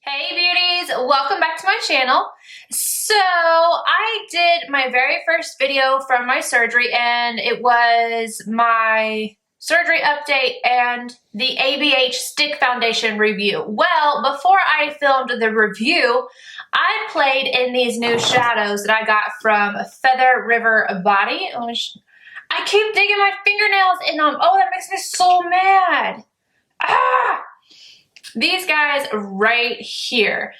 Hey beauties, welcome back to my channel. So I did my very first video from my surgery and it was my surgery update and the ABH Stick Foundation review. Well, before I filmed the review, I played in these new shadows that I got from Feather River Body. I keep digging my fingernails in them. Oh, that makes me so mad. These guys right here.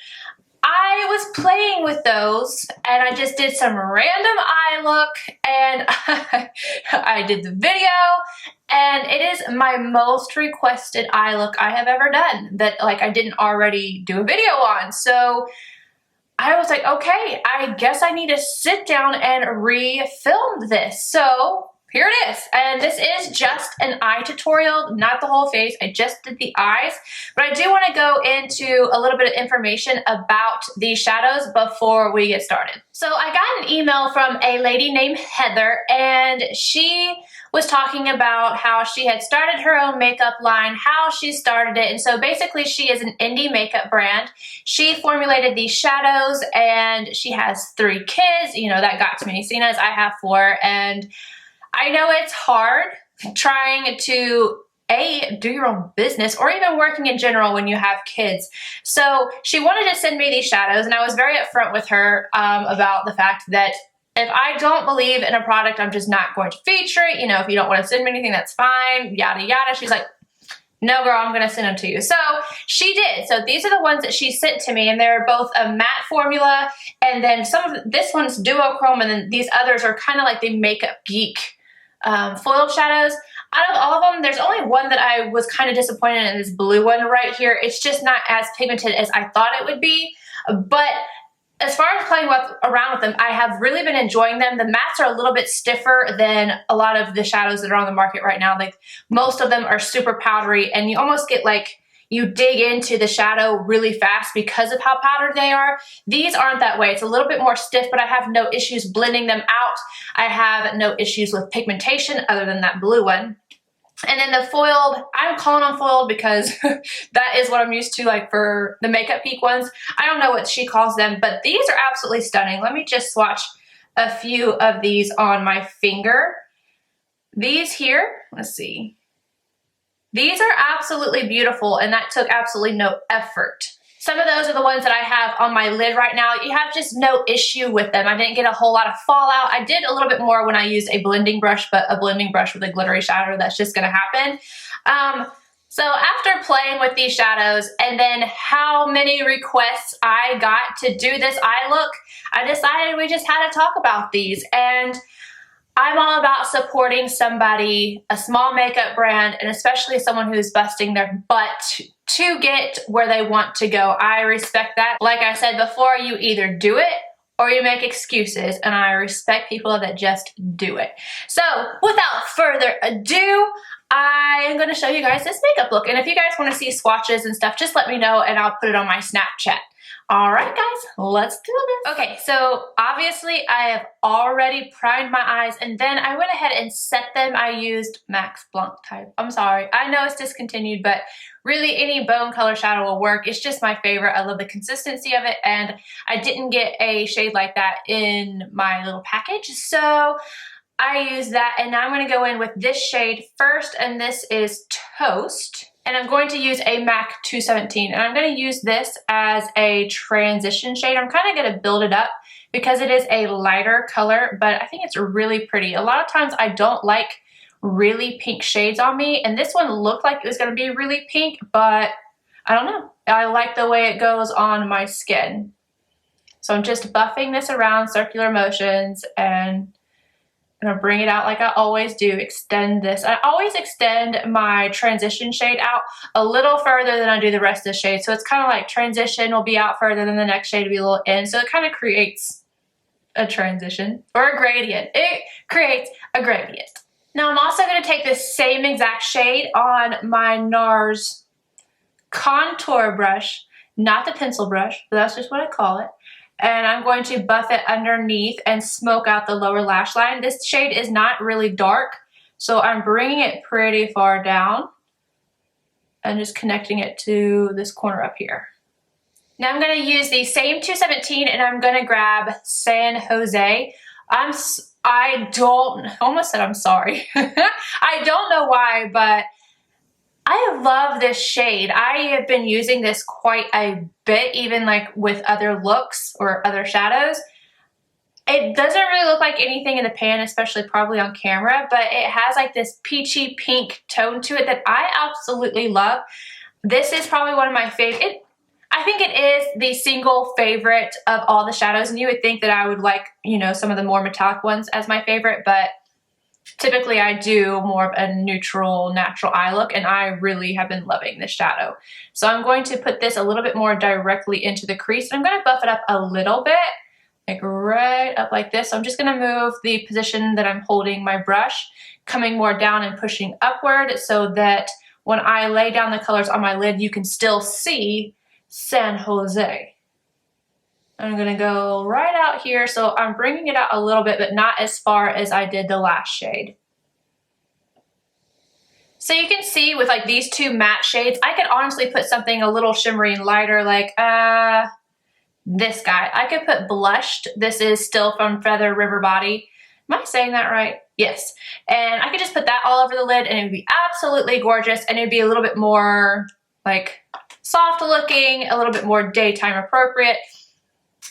I was playing with those and I just did some random eye look and I did the video and it is my most requested eye look I have ever done that I didn't already do a video on. So I was like, okay, I guess I need to sit down and re-film this. So here it is, and this is just an eye tutorial, not the whole face. I just did the eyes, but I do want to go into a little bit of information about these shadows before we get started. So I got an email from a lady named Heather, and she was talking about how she had started her own makeup line, how she started it, and so basically she is an indie makeup brand. She formulated these shadows, and she has 3 kids. You know, that got to me, seeing as I have 4, and I know it's hard trying to do your own business or even working in general when you have kids. So she wanted to send me these shadows, and I was very upfront with her about the fact that if I don't believe in a product, I'm just not going to feature it. You know, if you don't want to send me anything, that's fine, yada, yada. She's like, no, girl, I'm going to send them to you. So she did. So these are the ones that she sent to me, and they're both a matte formula, and then this one's duochrome, and then these others are kind of like the Makeup Geek foiled shadows. Out of all of them, there's only one that I was kind of disappointed in, this blue one right here. It's just not as pigmented as I thought it would be. But as far as playing around with them, I have really been enjoying them. The mattes are a little bit stiffer than a lot of the shadows that are on the market right now. Like, most of them are super powdery, and you almost get like you dig into the shadow really fast because of how powdered they are. These aren't that way. It's a little bit more stiff, but I have no issues blending them out. I have no issues with pigmentation other than that blue one. And then the foiled, I'm calling them foiled because that is what I'm used to, like for the Makeup Geek ones. I don't know what she calls them, but these are absolutely stunning. Let me just swatch a few of these on my finger. These here, let's see. These are absolutely beautiful, and that took absolutely no effort. Some of those are the ones that I have on my lid right now. You have just no issue with them. I didn't get a whole lot of fallout. I did a little bit more when I used a blending brush, but a blending brush with a glittery shadow, that's just gonna happen. So after playing with these shadows and then how many requests I got to do this eye look, I decided we just had to talk about these. And I'm all about supporting somebody, a small makeup brand, and especially someone who's busting their butt to get where they want to go. I respect that. Like I said before, you either do it or you make excuses, and I respect people that just do it. So without further ado, I am going to show you guys this makeup look. And if you guys want to see swatches and stuff, just let me know and I'll put it on my Snapchat. All right, guys, let's do this. Okay, so obviously I have already primed my eyes, and then I went ahead and set them. I used Max Blanc type. I'm sorry. I know it's discontinued, but really any bone color shadow will work. It's just my favorite. I love the consistency of it, and I didn't get a shade like that in my little package, so I used that. And now I'm going to go in with this shade first, and this is Toast. And I'm going to use a MAC 217, and I'm going to use this as a transition shade. I'm kind of going to build it up because it is a lighter color, but I think it's really pretty. A lot of times I don't like really pink shades on me, and this one looked like it was going to be really pink, but I don't know. I like the way it goes on my skin. So I'm just buffing this around, circular motions, and I'm gonna bring it out like I always do, extend this. I always extend my transition shade out a little further than I do the rest of the shade. So it's kind of like transition will be out further than the next shade will be a little in. So it kind of creates a transition or a gradient. It creates a gradient. Now I'm also gonna take this same exact shade on my NARS contour brush, not the pencil brush, but that's just what I call it. And I'm going to buff it underneath and smoke out the lower lash line. This shade is not really dark, so I'm bringing it pretty far down and just connecting it to this corner up here. Now I'm going to use the same 217 and I'm going to grab San Jose. I almost said I'm sorry. I don't know why, but I love this shade. I have been using this quite a bit, even like with other looks or other shadows. It doesn't really look like anything in the pan, especially probably on camera, but it has like this peachy pink tone to it that I absolutely love. This is probably one of my favorite. I think it is the single favorite of all the shadows, and you would think that I would like, you know, some of the more metallic ones as my favorite, but typically I do more of a neutral, natural eye look, and I really have been loving this shadow. So I'm going to put this a little bit more directly into the crease. I'm going to buff it up a little bit, like right up like this. So I'm just going to move the position that I'm holding my brush, coming more down and pushing upward so that when I lay down the colors on my lid, you can still see San Jose. I'm gonna go right out here, so I'm bringing it out a little bit, but not as far as I did the last shade. So you can see with like these two matte shades, I could honestly put something a little shimmery and lighter, like this guy. I could put Blushed. This is still from Feather River Body. Am I saying that right? Yes. And I could just put that all over the lid and it would be absolutely gorgeous, and it would be a little bit more like soft looking, a little bit more daytime appropriate.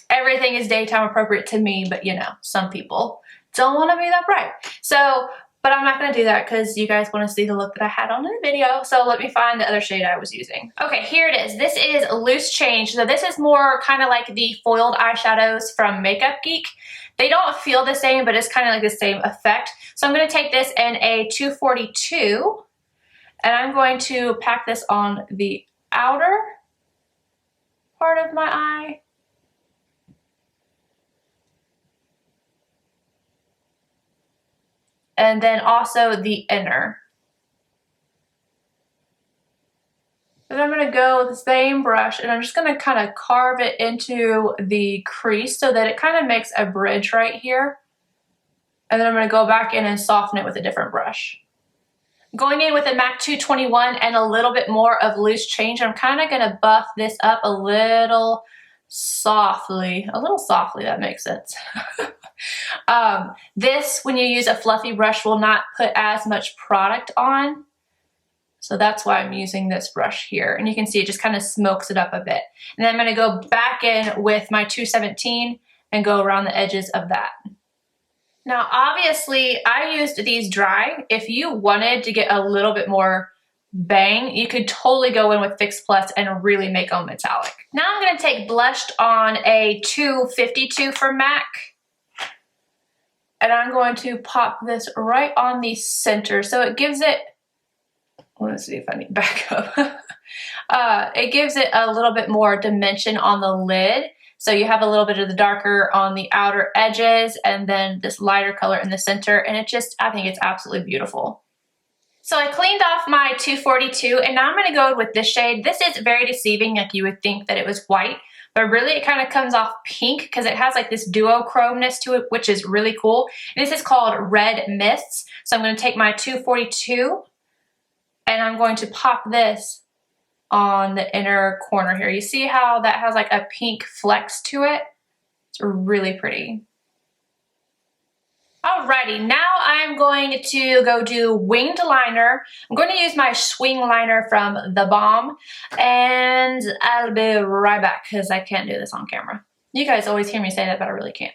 Everything is daytime appropriate to me, but you know, some people don't want to be that bright. So, but I'm not going to do that because you guys want to see the look that I had on in the video. So let me find the other shade I was using. Okay, here it is. This is Loose Change. So this is more kind of like the foiled eyeshadows from Makeup Geek. They don't feel the same, but it's kind of like the same effect. So I'm going to take this in a 242 and I'm going to pack this on the outer part of my eye. And then also the inner. And I'm going to go with the same brush and I'm just going to kind of carve it into the crease so that it kind of makes a bridge right here. And then I'm going to go back in and soften it with a different brush. Going in with a MAC 221 and a little bit more of Loose Change, I'm kind of going to buff this up a little softly. A little softly, that makes sense. This, when you use a fluffy brush, will not put as much product on. So that's why I'm using this brush here. And you can see it just kind of smokes it up a bit. And then I'm going to go back in with my 217 and go around the edges of that. Now, obviously, I used these dry. If you wanted to get a little bit more bang, you could totally go in with Fix Plus and really make them metallic. Now I'm going to take Blushed on a 252 for MAC. And I'm going to pop this right on the center. So it gives it, let's see if I need to back up. It gives it a little bit more dimension on the lid. So you have a little bit of the darker on the outer edges and then this lighter color in the center. And it just, I think it's absolutely beautiful. So I cleaned off my 242 and now I'm going to go with this shade. This is very deceiving, like you would think that it was white, but really it kind of comes off pink because it has like this duochromeness to it, which is really cool. And this is called Red Mists. So I'm going to take my 242 and I'm going to pop this on the inner corner here. You see how that has like a pink flex to it? It's really pretty. Alrighty, now I'm going to go do winged liner. I'm going to use my swing liner from The Balm, and I'll be right back because I can't do this on camera. You guys always hear me say that, but I really can't.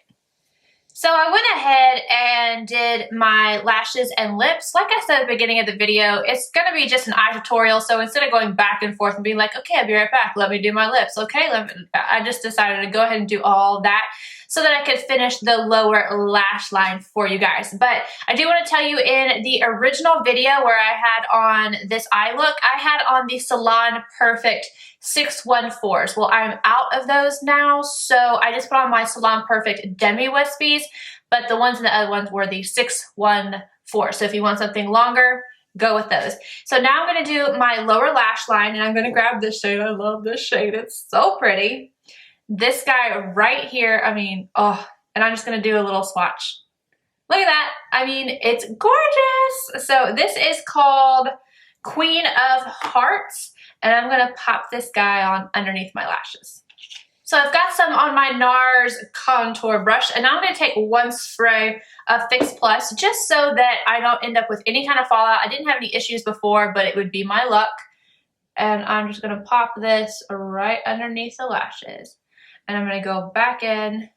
So I went ahead and did my lashes and lips. Like I said at the beginning of the video, it's going to be just an eye tutorial. So instead of going back and forth and being like, okay, I'll be right back, let me do my lips. Okay, I just decided to go ahead and do all that so that I could finish the lower lash line for you guys. But I do want to tell you, in the original video where I had on this eye look, I had on the Salon Perfect 614s. Well, I'm out of those now, so I just put on my Salon Perfect Demi Wispies, but the ones in the other ones were the 614. So if you want something longer, go with those. So now I'm going to do my lower lash line, and I'm going to grab this shade. I love this shade. It's so pretty. This guy right here, I mean, oh, and I'm just going to do a little swatch. Look at that. I mean, it's gorgeous. So this is called Queen of Hearts, and I'm going to pop this guy on underneath my lashes. So I've got some on my NARS contour brush, and now I'm going to take one spray of Fix Plus just so that I don't end up with any kind of fallout. I didn't have any issues before, but it would be my luck. And I'm just going to pop this right underneath the lashes. And I'm going to go back in.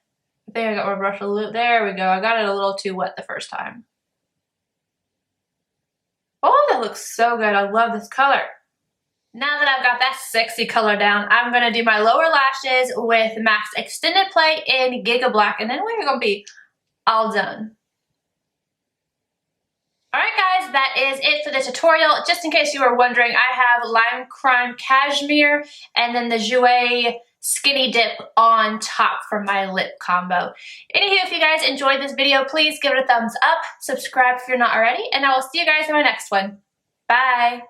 I think I got my brush a little, there we go. I got it a little too wet the first time. Oh, that looks so good. I love this color. Now that I've got that sexy color down, I'm going to do my lower lashes with MAC's Extended Play in Giga Black, and then we're going to be all done. Alright guys, that is it for the tutorial. Just in case you were wondering, I have Lime Crime Cashmere and then the Jouer Skinny Dip on top for my lip combo. Anywho, if you guys enjoyed this video, please give it a thumbs up, subscribe if you're not already, and I will see you guys in my next one. Bye!